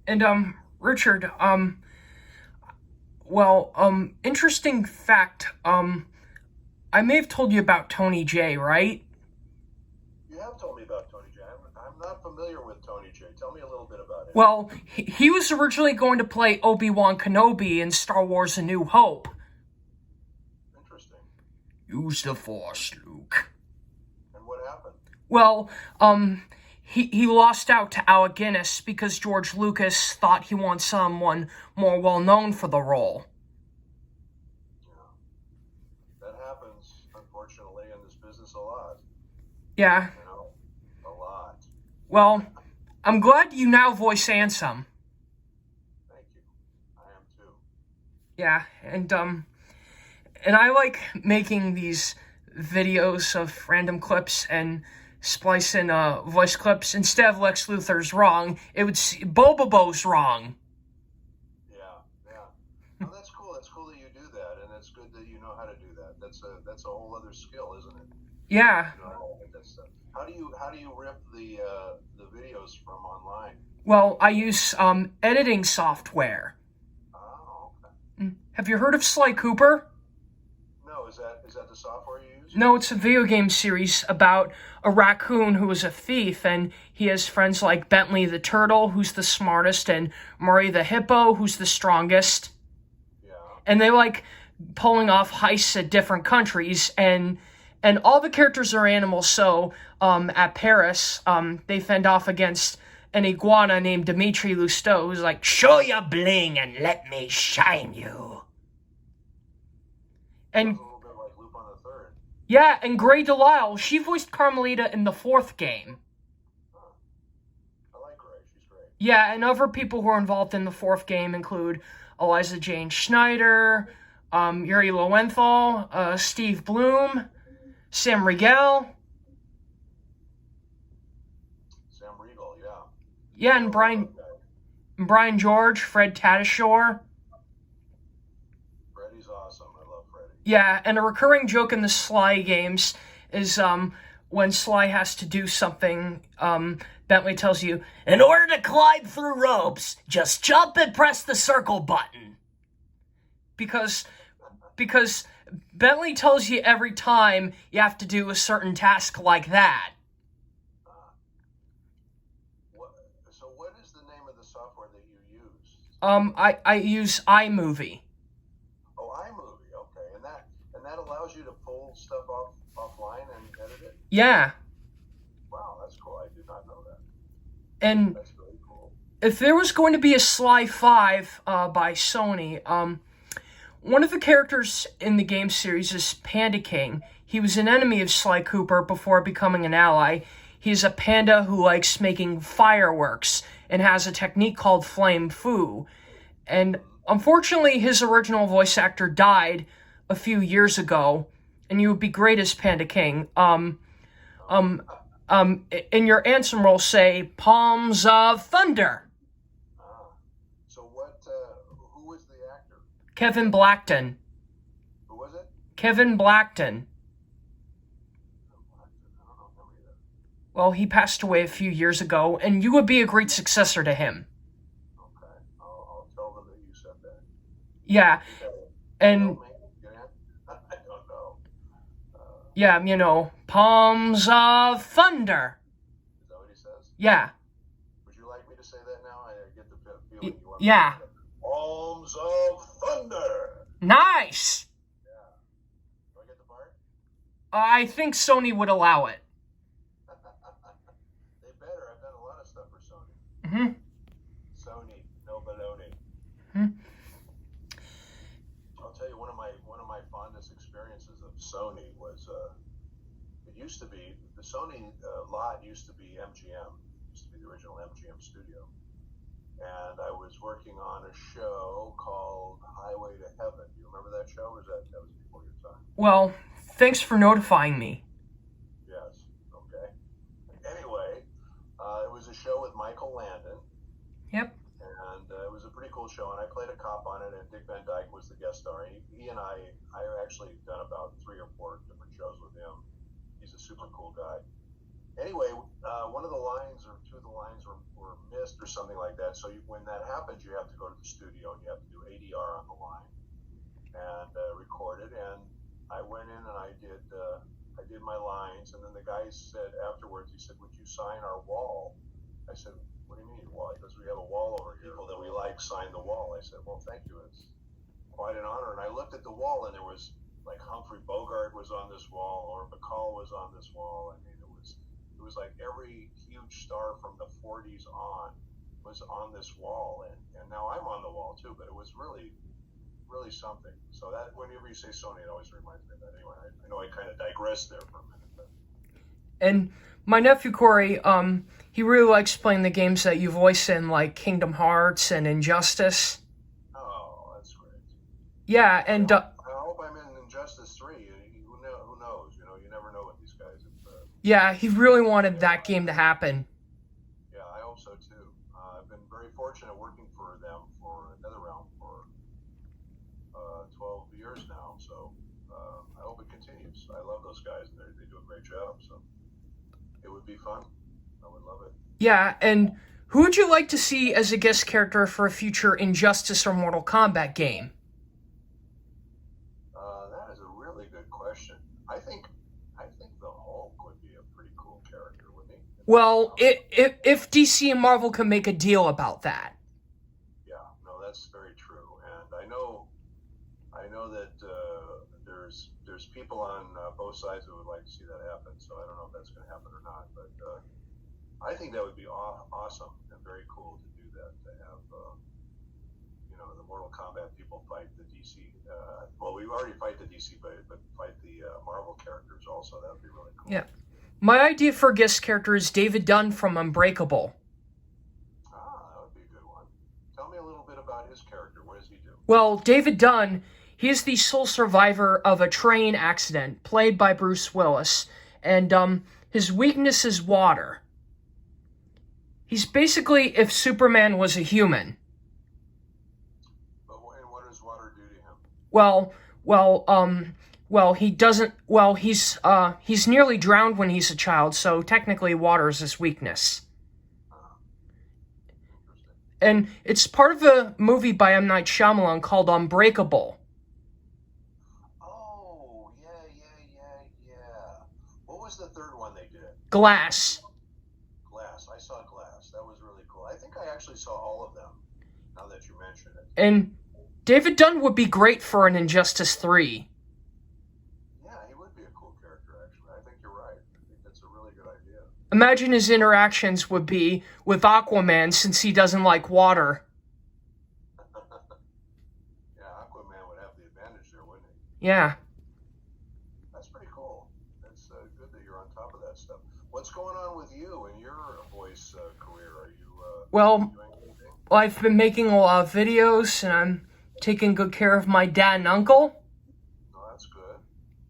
And Richard, interesting fact. I may have told you about Tony J, right? You have told me about Tony J. I'm not familiar with Tony J. Tell me a little bit about him. Well, he was originally going to play Obi-Wan Kenobi in Star Wars A New Hope. Interesting. Use the Force, Luke. And what happened? Well, he lost out to Alec Guinness because George Lucas thought he wanted someone more well-known for the role. Yeah. That happens, unfortunately, in this business a lot. Yeah. You know, a lot. Well, I'm glad you now voice Ansem. Thank you. I am too. Yeah, and I like making these videos of random clips and splice in voice clips. Instead of Lex Luthor's wrong, it would see Bobo's wrong. Yeah, yeah. Oh, that's cool. That's cool that you do that, and it's good that you know how to do that. That's a whole other skill, isn't it? Yeah. You know, that's, how do you rip the videos from online? Well, I use editing software. Oh, okay. Have you heard of Sly Cooper? No, is that the software you use? No, it's a video game series about a raccoon who is a thief, and he has friends like Bentley the Turtle, who's the smartest, and Murray the Hippo, who's the strongest. Yeah. And they like pulling off heists at different countries, and all the characters are animals. So at Paris, they fend off against an iguana named Dimitri Lousteau, who's like, "Show your bling and let me shine you." And Sounds a little bit like Lupin the Third. yeah, and Grey Delisle, she voiced Carmelita in the fourth game. Huh. I like Gray. She's great. Yeah, and other people who are involved in the fourth game include Eliza Jane Schneider, Yuri Lowenthal, Steve Bloom, Sam Riegel. Sam Riegel, yeah. Yeah, and Brian George, Fred Tatasciore. Freddy's awesome. I love Freddy. Yeah, and a recurring joke in the Sly games is when Sly has to do something, Bentley tells you, "In order to climb through ropes, just jump and press the circle button." Because Bentley tells you every time you have to do a certain task like that. So what is the name of the software that you use? I use iMovie. Oh, iMovie. Okay, and that allows you to pull stuff offline and edit it. Yeah, Wow, that's cool. I did not know that. and That's really cool. if there was going to be a Sly 5 by Sony, one of the characters in the game series is Panda King. He was an enemy of Sly Cooper before becoming an ally. He's a panda who likes making fireworks and has a technique called Flame Fu. And unfortunately, his original voice actor died a few years ago, and you would be great as Panda King. In your Ansem role, say Palms of Thunder. So what? Who was the actor? Kevin Blackton. Who was it? Kevin Blackton. I don't know either. Well, he passed away a few years ago, and you would be a great successor to him. Okay, I'll tell them that you said that. Yeah, Okay. and Help me. I don't know. yeah, Palms of Thunder. Is that what he says? Yeah, Would you like me to say that now? I get the feeling you want yeah. me to say that. Palms of Thunder. Nice! Yeah. Do I get the part? I think Sony would allow it. They better. I've done a lot of stuff for Sony. Mm-hmm. Sony, no baloney. Mm-hmm. I'll tell you one of my fondest experiences of Sony was it used to be the Sony lot used to be MGM, used to be the original MGM studio, and I was working on a show called Highway to Heaven. Do you remember that show? Or that was before your time? Well, thanks for notifying me. Yes. Okay. Anyway, it was a show with Michael Landon. Yep. And it was a pretty cool show, and I played a cop on it, and Dick Van Dyke was the guest star. He and I actually done about 3 or 4 different shows with him. He's a super cool guy. Anyway, one of the lines or two of the lines were missed or something like that. So when that happens, you have to go to the studio and you have to do ADR on the line and record it. And I went in and I did my lines, and then the guy said afterwards, he said, "Would you sign our wall?" I said, "What do you mean wall?" Because we have a wall over here. People that we like sign the wall. I said, "Well, thank you. It's quite an honor." And I looked at the wall, and there was like Humphrey Bogart was on this wall, or Bacall was on this wall. I mean, it was like every huge star from the 40s on was on this wall, and now I'm on the wall too. But it was really, really something. So that whenever you say Sony, it always reminds me of that. Anyway, I know I kind of digressed there for a minute. But. And my nephew Corey, he really likes playing the games that you voice in, like Kingdom Hearts and Injustice. Oh, that's great. Yeah, and I hope I'm in Injustice 3. Who knows? You know, you never know with these guys. Yeah, he really wanted that game to happen. Yeah, I hope so too. I've been very fortunate working for them for NetherRealm for 12 years now, so I hope it continues. I love those guys, and they do a great job, so it would be fun. I would love it. Yeah, and who would you like to see as a guest character for a future Injustice or Mortal Kombat game? That is a really good question. I think the Hulk would be a pretty cool character, wouldn't he? Well, if DC and Marvel can make a deal about that. Yeah, no, that's very true, and I know that there's people on both sides who would like to see that happen. So I don't know if that's going to happen or not, but I think that would be awesome and very cool to do that. To have the Mortal Kombat people fight the DC. Well, we already fight the DC, but fight the Marvel characters also. That would be really cool. Yeah. My idea for a guest character is David Dunn from Unbreakable. That would be a good one. Tell me a little bit about his character. What does he do? Well, David Dunn, he is the sole survivor of a train accident, played by Bruce Willis, and his weakness is water. He's basically if Superman was a human. And what does water do to him? He doesn't. Well, he's nearly drowned when he's a child, so technically water is his weakness. And it's part of a movie by M. Night Shyamalan called Unbreakable. Oh, yeah. What was the third one they did? Glass. I saw Glass. That was really cool. I think I actually saw all of them, now that you mention it. And David Dunn would be great for an Injustice 3. Yeah, he would be a cool character, actually. I think you're right. I think that's a really good idea. Imagine his interactions would be with Aquaman, since he doesn't like water. Yeah, Aquaman would have the advantage there, wouldn't he? Yeah. That's pretty cool. That's good that you're on top of that stuff. What's going on with you and your voice career? Are you Well, doing anything? I've been making a lot of videos, and I'm taking good care of my dad and uncle. Oh, that's good.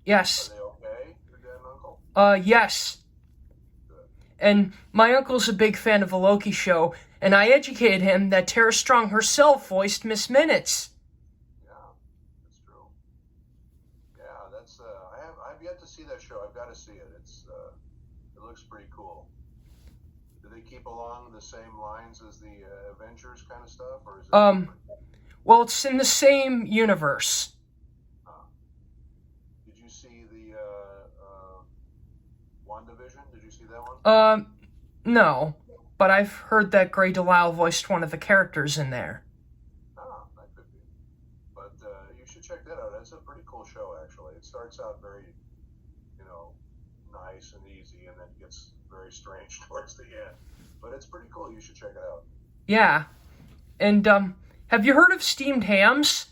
Yes. Are they okay, your dad and uncle? Yes. Good. And my uncle's a big fan of the Loki show, and I educated him that Tara Strong herself voiced Miss Minutes. Yeah, that's true. Yeah, that's I've yet to see that show. I've got to see it. It looks pretty cool. Do they keep along the same lines as the Avengers kind of stuff, or is it different? Well, it's in the same universe. Did you see the WandaVision? Did you see that one? No, but I've heard that Grey DeLisle voiced one of the characters in there. That could be. But you should check that out. It's a pretty cool show, actually. It starts out very, nice and easy, and then gets very strange towards the end. But it's pretty cool. You should check it out. Yeah. And, have you heard of steamed hams?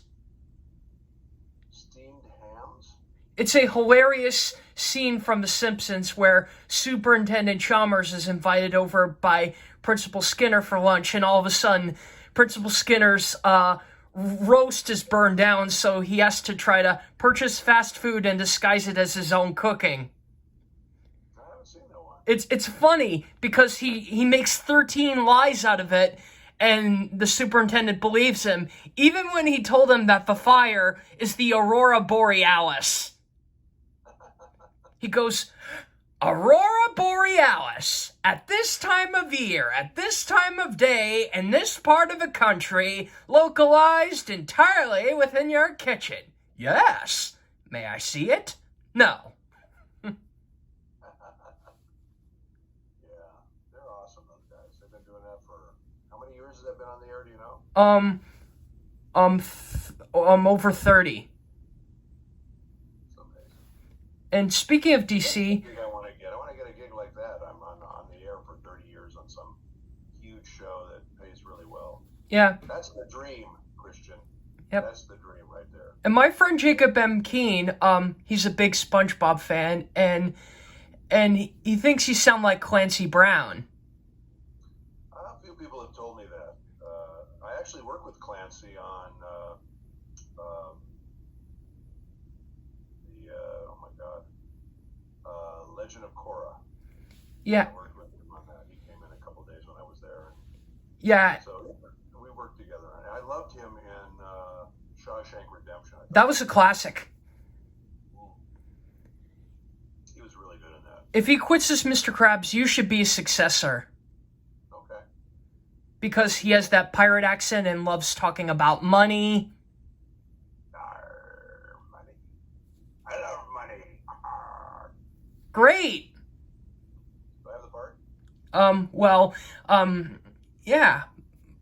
Steamed hams? It's a hilarious scene from The Simpsons where Superintendent Chalmers is invited over by Principal Skinner for lunch, and all of a sudden, Principal Skinner's roast is burned down, so he has to try to purchase fast food and disguise it as his own cooking. I haven't seen that one. It's funny because he makes 13 lies out of it, and the superintendent believes him, even when he told him that the fire is the Aurora Borealis. He goes, Aurora Borealis. At this time of year, at this time of day, in this part of the country, localized entirely within your kitchen. Yes. May I see it? No. Yeah, they're awesome, those guys. They've been doing that for how many years has that been on the air? Do you know? Over 30. It's amazing. And speaking of DC, I want to get a gig like that. I'm on the air for 30 years on some huge show that pays really well. yeah. That's the dream, Christian. Yep. That's the dream right there. And my friend Jacob M. Keene, he's a big SpongeBob fan, and he thinks you sound like Clancy Brown. A few people have told me that. I actually work with Clancy on oh my God, Legend of Korra. Yeah. I worked with him on that. He came in a couple days when I was there. Yeah. So we worked together. And I loved him in Shawshank Redemption. That was a classic. He was really good in that. If he quits as Mr. Krabs, you should be a successor. Okay. Because he has that pirate accent and loves talking about money. Money. I love money. Great. Do I have the part? Yeah.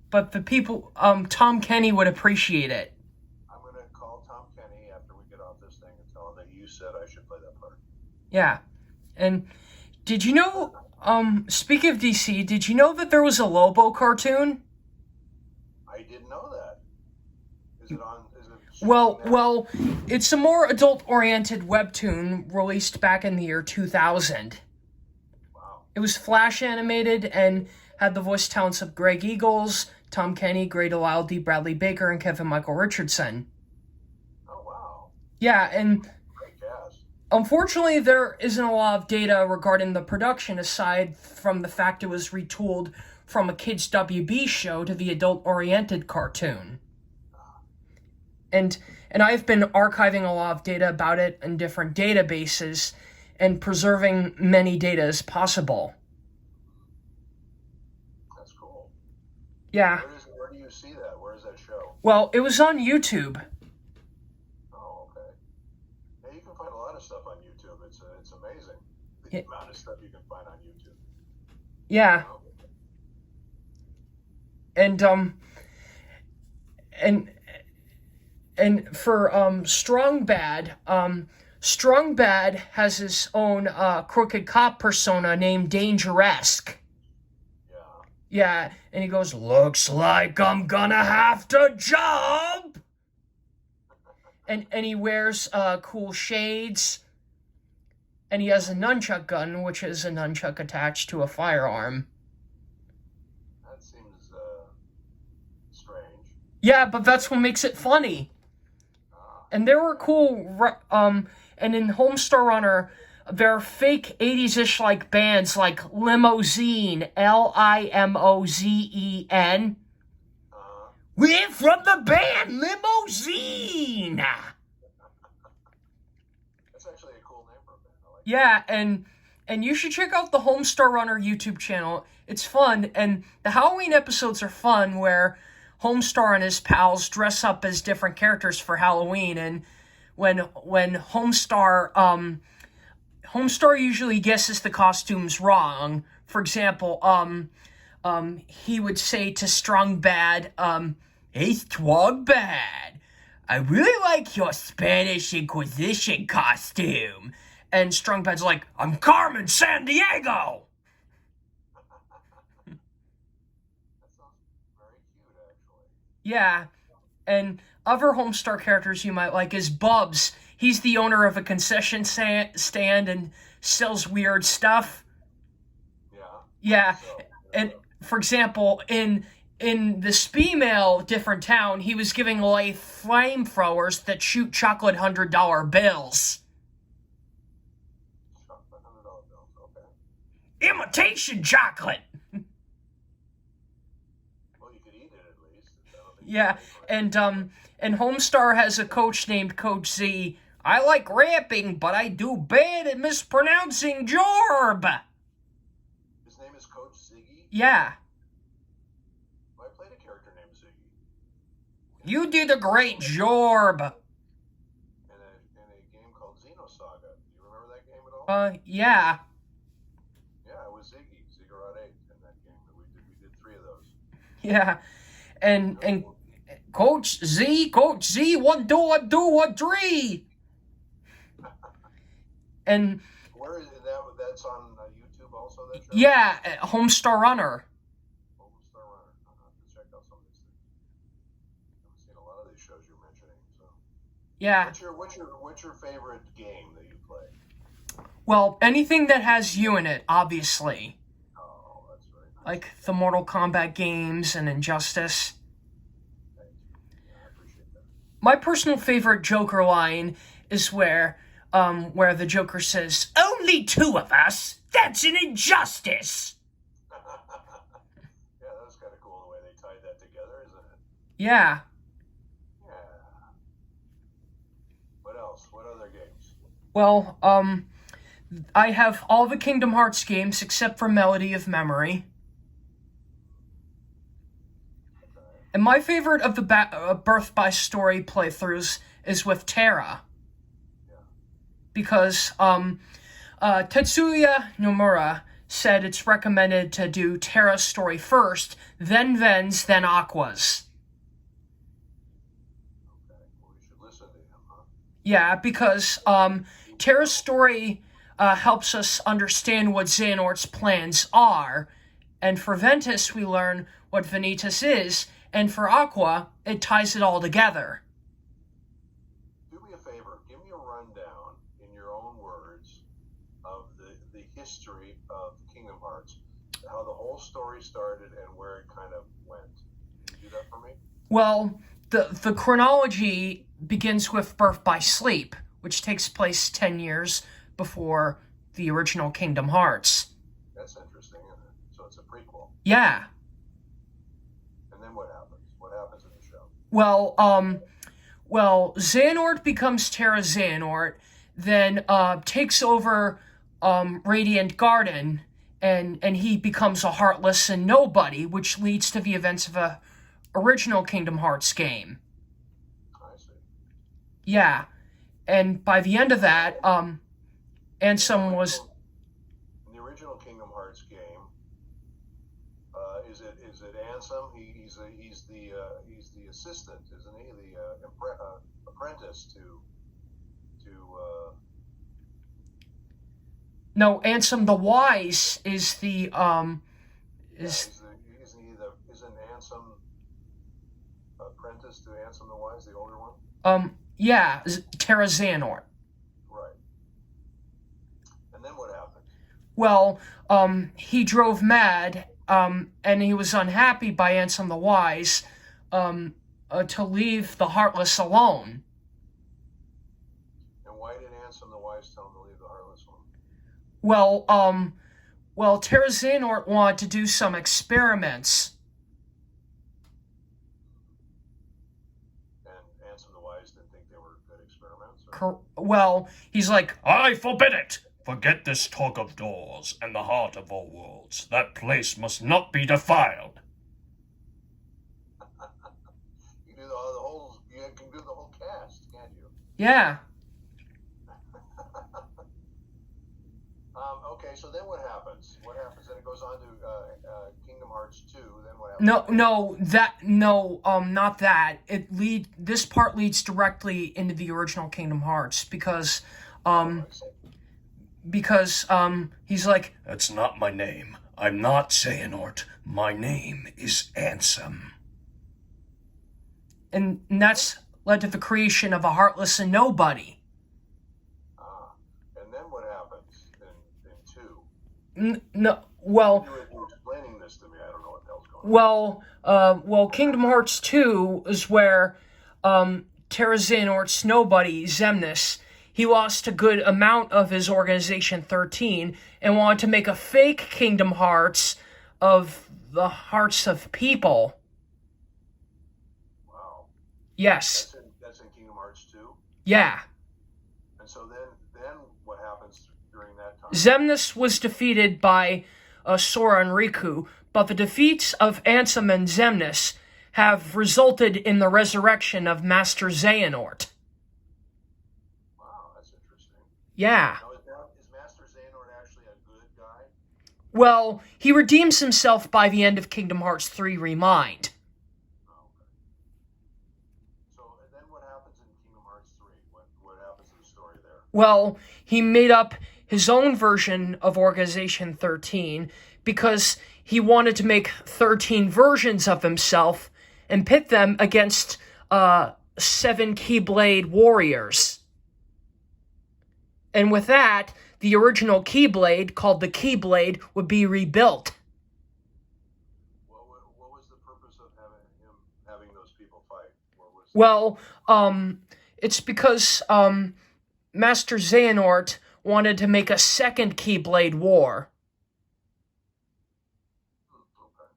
But the people, Tom Kenny would appreciate it. I'm going to call Tom Kenny after we get off this thing and tell him that you said I should play that part. Yeah. And did you know, speaking of DC, did you know that there was a Lobo cartoon? I didn't know that. Is it on? Is it? Well, it's a more adult-oriented webtoon released back in the year 2000. Wow. It was flash animated and had the voice talents of Greg Eagles, Tom Kenny, Grey DeLisle, D. Bradley Baker, and Kevin Michael Richardson. Oh, wow. Yeah, and Great cast. unfortunately, there isn't a lot of data regarding the production aside from the fact it was retooled from a kids' WB show to the adult-oriented cartoon. And I've been archiving a lot of data about it in different databases and preserving many data as possible. That's cool. Yeah. Where do you see that? Where is that show? Well, it was on YouTube. Oh, okay. Yeah, you can find a lot of stuff on YouTube. It's amazing the Yeah. amount of stuff you can find on YouTube. Yeah. And for Strong Bad has his own crooked cop persona named Dangeresque. Yeah. Yeah, and he goes, "Looks like I'm gonna have to jump." And he wears cool shades. And he has a nunchuck gun, which is a nunchuck attached to a firearm. That seems strange. Yeah, but that's what makes it funny. And there were cool, and in Homestar Runner, there are fake 80s-ish like bands like Limousine, Limozen. We're from the band Limousine. That's actually a cool name for a band. I like Yeah, and you should check out the Homestar Runner YouTube channel. It's fun, and the Halloween episodes are fun where Homestar and his pals dress up as different characters for Halloween, and when Homestar usually guesses the costumes wrong. For example, he would say to Strong Bad, "Hey, Strong Bad, I really like your Spanish Inquisition costume." And Strong Bad's like, "I'm Carmen Sandiego." Yeah, and other Homestar characters you might like is Bubs. He's the owner of a concession stand and sells weird stuff. Yeah, and for example, in this female different town, he was giving away flamethrowers that shoot chocolate $100 bills. $100 bills, okay. Imitation chocolate. Well, you could eat it at least. Yeah, and Homestar has a coach named Coach Z. I like rapping, but I do bad at mispronouncing Jorb. His name is Coach Ziggy? Yeah. Well, I played a character named Ziggy. You did a great Jorb. In a game called Xenosaga. Do you remember that game at all? Yeah. Yeah, it was Ziggy, Ziggurat 8 in that game. We did 3 of those. Yeah. And Coach Z, 1, 2, 3. And where is that? That's on YouTube also. That show? Yeah, Homestar Runner. Homestar Runner. I'll have to check out some of these things. I've seen a lot of these shows you're mentioning. So Yeah. What's your favorite game that you play? Well, anything that has you in it, obviously. Oh, that's very nice. Like the Mortal Kombat games and Injustice. Thank you. Yeah, I appreciate that. My personal favorite Joker line is where the Joker says, "Only 2 of us? That's an injustice!" Yeah, that was kind of cool the way they tied that together, isn't it? Yeah. Yeah. What else? What other games? Well, I have all the Kingdom Hearts games except for Melody of Memory. Okay. And my favorite of the Birth by Story playthroughs is with Terra. Because Tetsuya Nomura said it's recommended to do Terra's story first, then Ven's, then Aqua's. Okay. Well, we should listen to him, huh? Yeah, because Terra's story helps us understand what Xehanort's plans are, and for Ventus we learn what Vanitas is, and for Aqua, it ties it all together. Do me a favor. Give me a rundown in your own words of the history of Kingdom Hearts, how the whole story started and where it kind of went. Can you do that for me? Well, the chronology begins with Birth by Sleep, which takes place 10 years before the original Kingdom Hearts. That's interesting, isn't it? So it's a prequel. Yeah. And then what happens? What happens in the show? Well, Xehanort becomes Terra Xehanort, then takes over Radiant Garden, and he becomes a heartless and nobody, which leads to the events of a original Kingdom Hearts game. I see. Yeah. And by the end of that, Ansem was... In the original Kingdom Hearts game, is it Ansem? He's the assistant, isn't he? The apprentice to. No, Ansem the Wise is the Isn't Ansem apprentice to Ansem the Wise, the older one? Yeah, Terra Xehanort. Right. And then what happened? Well, he drove mad, and he was unhappy by Ansem the Wise, to leave the Heartless alone. And why did Ansem the Wise tell him to leave the Heartless alone? Well, Terra Xehanort wanted to do some experiments. And Ansem the Wise didn't think they were good experiments? Well, he's like, "I forbid it! Forget this talk of doors and the heart of all worlds. That place must not be defiled." You can do the whole cast, can't you? Yeah. Okay, so then what happens? What happens? Then it goes on to Kingdom Hearts 2. Then what happens? Not that. This part leads directly into the original Kingdom Hearts because he's like, "That's not my name. I'm not Xehanort. My name is Ansem." And that's led to the creation of a Heartless and Nobody. And then what happens in 2? No, well... You were explaining this to me. I don't know what the hell's going on. Well, Kingdom Hearts 2 is where Terra Xehanort's Nobody, Xemnas, he lost a good amount of his Organization 13 and wanted to make a fake Kingdom Hearts of the hearts of people. Wow. Yes. That's in Kingdom Hearts 2? Yeah. Xemnas was defeated by Sora and Riku, but the defeats of Ansem and Xemnas have resulted in the resurrection of Master Xehanort. Wow, that's interesting. Yeah. Now, is Master Xehanort actually a good guy? Well, he redeems himself by the end of Kingdom Hearts 3 Remind. Oh, okay. So then what happens in Kingdom Hearts 3? What happens to the story there? Well, he made up his own version of Organization 13 because he wanted to make 13 versions of himself and pit them against 7 Keyblade warriors. And with that, the original Keyblade, called the Keyblade, would be rebuilt. What was the purpose of having those people fight? Well, it's because Master Xehanort wanted to make a second Keyblade War. Okay.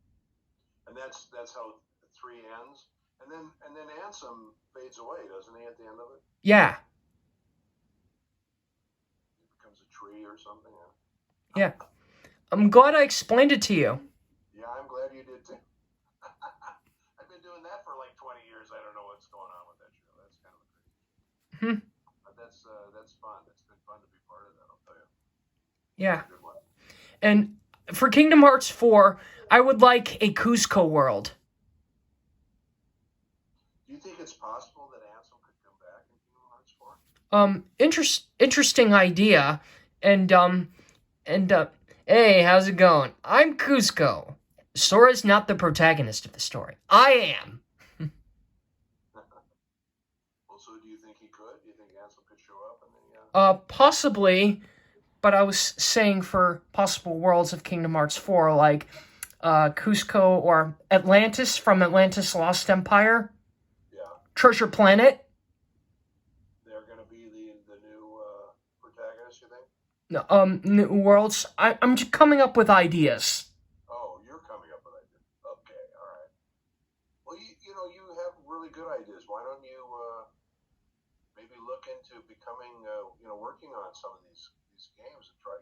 And that's how 3 ends? And then Ansem fades away, doesn't he, at the end of it? Yeah. He becomes a tree or something? Yeah. I'm glad I explained it to you. Yeah, I'm glad you did too. I've been doing that for like 20 years. I don't know what's going on with that show. That's kind of crazy. But that's fun. It's been fun to be part of that, I'll tell you. Yeah. Good one. And for Kingdom Hearts 4, I would like a Cusco world. Do you think it's possible that Ansem could come back in Kingdom Hearts 4? Interesting idea. And hey, how's it going? I'm Cusco. Sora's not the protagonist of the story. I am. Well, so do you think he could? Do you think Ansem could show up in the... Possibly, but I was saying for possible worlds of Kingdom Hearts 4, like Cusco or Atlantis from Atlantis Lost Empire. Yeah. Treasure Planet. They're going to be the new protagonist, you think? No, new worlds. I'm just coming up with ideas. Oh, you're coming up with ideas. Okay, all right. Well, you have really good ideas. Why don't you maybe look into becoming, working on some of these games and try,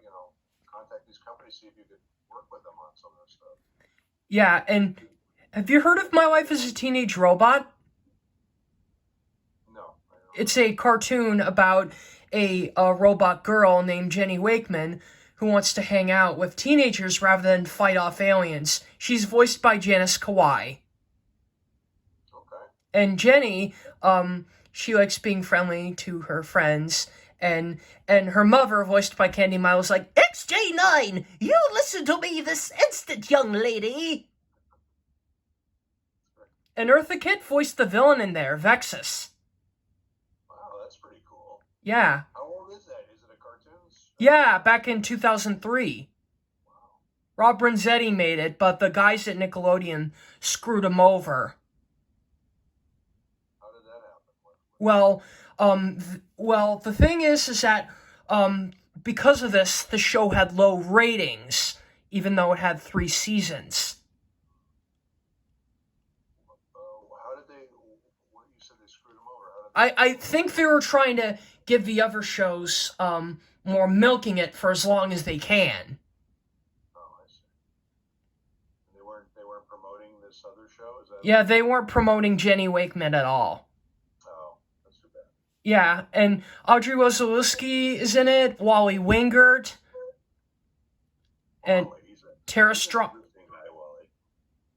contact these companies, see if you could work with them on some of this stuff. Yeah, and have you heard of My Life as a Teenage Robot? No. It's a cartoon about a robot girl named Jenny Wakeman who wants to hang out with teenagers rather than fight off aliens. She's voiced by Janice Kawai. Okay. And Jenny, she likes being friendly to her friends, and her mother, voiced by Candy Mile, is like, XJ9, you listen to me this instant, young lady! And Eartha Kitt voiced the villain in there, Vexus. Wow, that's pretty cool. Yeah. How old is that? Is it a cartoon? Yeah, back in 2003. Wow. Rob Renzetti made it, but the guys at Nickelodeon screwed him over. How did that happen? Well, the thing is that because of this, the show had low ratings, even though it had 3 seasons. How did they? What you said they screwed him over? I think they were trying to give the other shows more milking it for as long as they can. Oh, I see. And they weren't promoting this other show. Is that? Yeah, they weren't promoting Jenny Wakeman at all. Oh, that's too bad. Yeah, and Audrey Wazalewski is in it, Wally Wingert, and Tara Strong.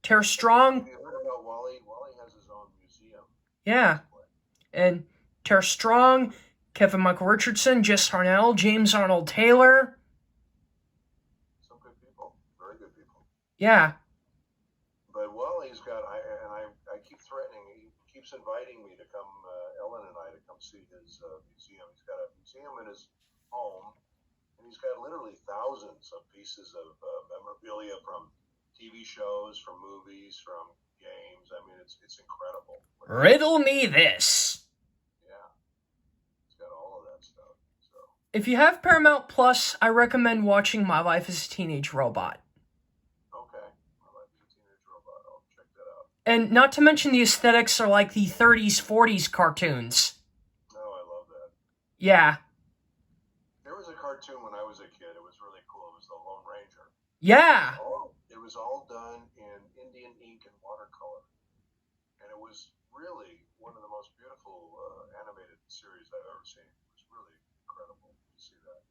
Tara Strong. Have you heard about Wally? Wally has his own museum. Yeah, and Tara Strong, Kevin Michael Richardson, Jess Harnell, James Arnold Taylor. Some good people, very good people. Yeah. But Wally's got, I keep threatening. He keeps inviting me to come, Ellen and I, to come see his museum. He's got a museum in his home, and he's got literally thousands of pieces of memorabilia from TV shows, from movies, from games. I mean, it's incredible. Riddle me this. Yeah, he's got all of that stuff. So If you have Paramount Plus, I recommend watching My Life as a Teenage Robot. okay, My Life as a Teenage Robot. I'll check that out. And not to mention the aesthetics are like the 30s, 40s cartoons. Oh, I love that. Yeah. There was a cartoon when I was a kid. It Yeah. It was all done in Indian ink and watercolor, and it was really one of the most beautiful animated series I've ever seen. It was really incredible to see that.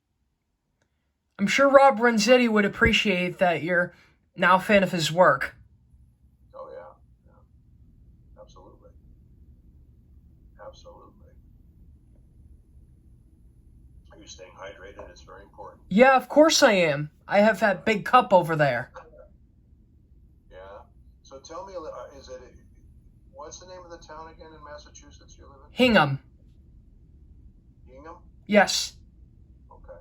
I'm sure Rob Renzetti would appreciate that you're now a fan of his work. Oh yeah, absolutely, absolutely. Are you staying hydrated? It's very important. Yeah, of course I am. I have that big cup over there. Yeah. So tell me, what's the name of the town again in Massachusetts you live in? Hingham. Hingham? Yes. Okay.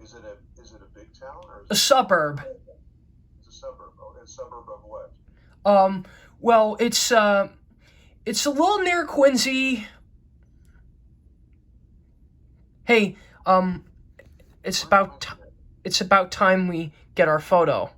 Is it a big town or is A suburb. It's a suburb. Oh, a suburb of what? Well, it's a little near Quincy. Hey, it's about time we get our photo.